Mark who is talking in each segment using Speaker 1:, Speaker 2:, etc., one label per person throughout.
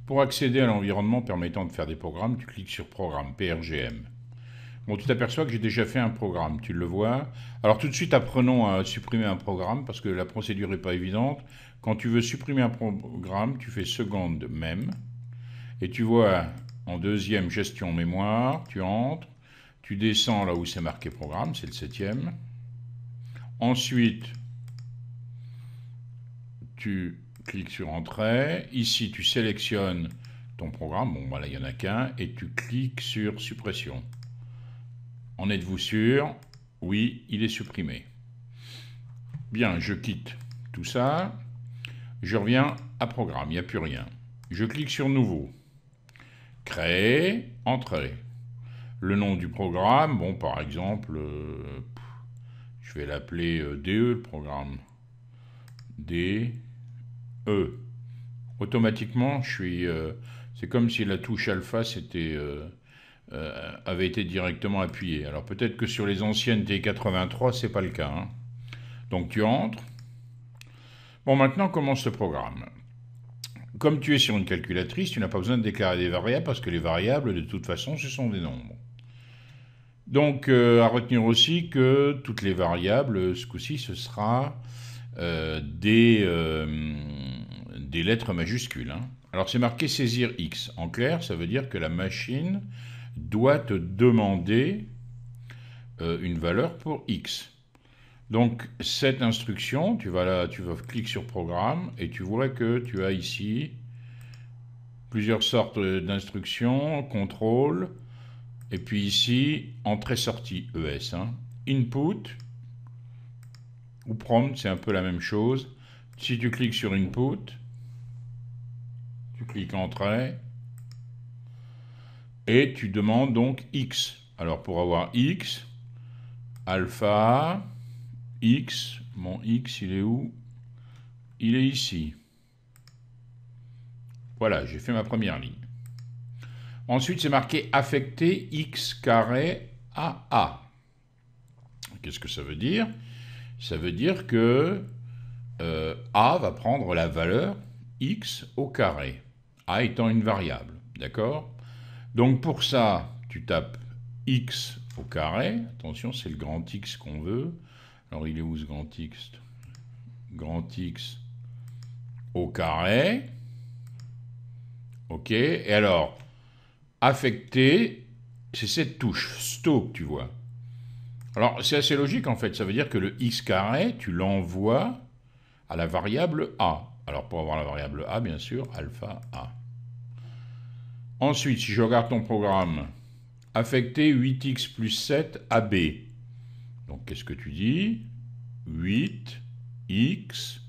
Speaker 1: Pour accéder à l'environnement permettant de faire des programmes, tu cliques sur Programme, PRGM. Bon, tu t'aperçois que j'ai déjà fait un programme, tu le vois. Alors tout de suite, apprenons à supprimer un programme, parce que la procédure n'est pas évidente. Quand tu veux supprimer un programme, tu fais seconde même, et tu vois en deuxième gestion mémoire, tu entres, tu descends là où c'est marqué programme, c'est le septième. Ensuite, tu cliques sur Entrée. Ici, tu sélectionnes ton programme. Bon, voilà, il n'y en a qu'un. Et tu cliques sur Suppression. En êtes-vous sûr? Oui, il est supprimé. Bien, je quitte tout ça. Je reviens à Programme. Il n'y a plus rien. Je clique sur Nouveau. Créer, Entrée. Le nom du programme, bon, par exemple, je vais l'appeler DE, le programme. DE. Automatiquement, c'est comme si la touche alpha avait été directement appuyée. Alors peut-être que sur les anciennes T83, c'est pas le cas, hein. Donc tu entres. Bon, maintenant commence le programme. Comme tu es sur une calculatrice, tu n'as pas besoin de déclarer des variables parce que les variables, de toute façon, ce sont des nombres. Donc à retenir aussi que toutes les variables, ce coup-ci, ce sera des lettres majuscules, hein. Alors c'est marqué saisir X. En clair, ça veut dire que la machine doit te demander une valeur pour X. Donc cette instruction, tu vas cliquer sur programme et tu vois que tu as ici plusieurs sortes d'instructions, contrôle, et puis ici entrée-sortie ES, hein. Input ou prompt, c'est un peu la même chose. Si tu cliques sur input, tu cliques entrée et tu demandes donc X. Alors pour avoir X, alpha, X, mon X il est où? Il est ici. Voilà, j'ai fait ma première ligne. Ensuite c'est marqué affecter X carré à A. Qu'est-ce que ça veut dire? Ça veut dire que A va prendre la valeur X au carré. A étant une variable, d'accord? Donc pour ça, tu tapes X au carré. Attention, c'est le grand X qu'on veut. Alors il est où ce grand X? Grand X au carré. Ok. Et alors, affecter, c'est cette touche, stop, tu vois. Alors c'est assez logique en fait. Ça veut dire que le X carré, tu l'envoies à la variable A. Alors pour avoir la variable A, bien sûr, alpha A. Ensuite, si je regarde ton programme, affecter 8x plus 7 à B. Donc qu'est-ce que tu dis? 8x,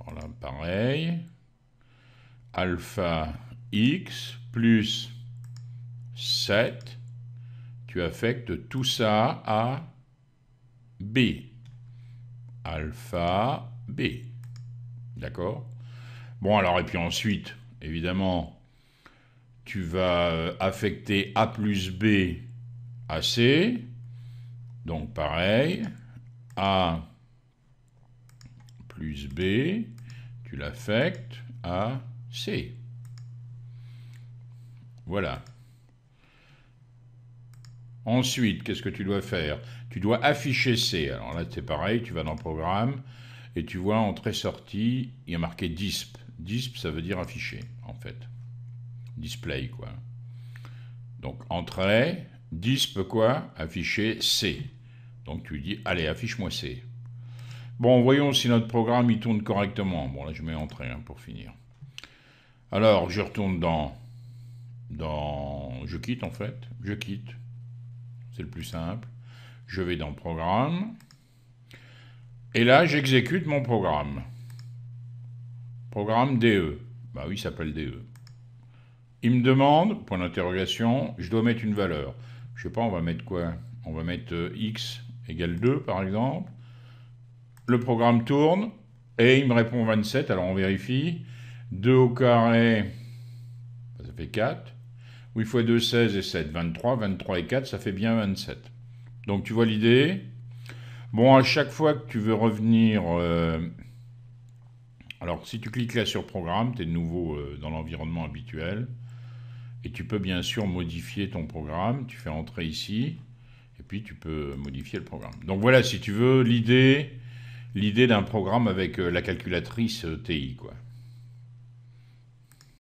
Speaker 1: alors là pareil, alpha x plus 7, tu affectes tout ça à B. Alpha B. D'accord? Bon alors, et puis ensuite, évidemment, tu vas affecter A plus B à C. Donc pareil, A plus B, tu l'affectes à C. Voilà. Ensuite, qu'est-ce que tu dois faire? Tu dois afficher C. Alors là, c'est pareil, tu vas dans Programme et tu vois entrée-sortie, il y a marqué DISP. DISP, ça veut dire afficher, en fait. Display, quoi. Donc, entrée, DISP, quoi? Afficher C. Donc, tu dis, allez, affiche-moi C. Bon, voyons si notre programme, il tourne correctement. Bon, là, je mets entrée, hein, pour finir. Alors, je retourne je quitte, en fait. Je quitte. C'est le plus simple. Je vais dans Programme. Et là, j'exécute mon programme. Programme DE. Bah oui, il s'appelle DE. Il me demande, point d'interrogation, je dois mettre une valeur. Je sais pas, on va mettre quoi? On va mettre x égale 2, par exemple. Le programme tourne, et il me répond 27, alors on vérifie. 2 au carré, ça fait 4. 8 fois 2, 16 et 7, 23. 23 et 4, ça fait bien 27. Donc tu vois l'idée. Bon, à chaque fois que tu veux revenir Alors, si tu cliques là sur Programme, tu es de nouveau dans l'environnement habituel. Et tu peux bien sûr modifier ton programme. Tu fais Entrer ici. Et puis, tu peux modifier le programme. Donc voilà, si tu veux, l'idée d'un programme avec la calculatrice TI, quoi.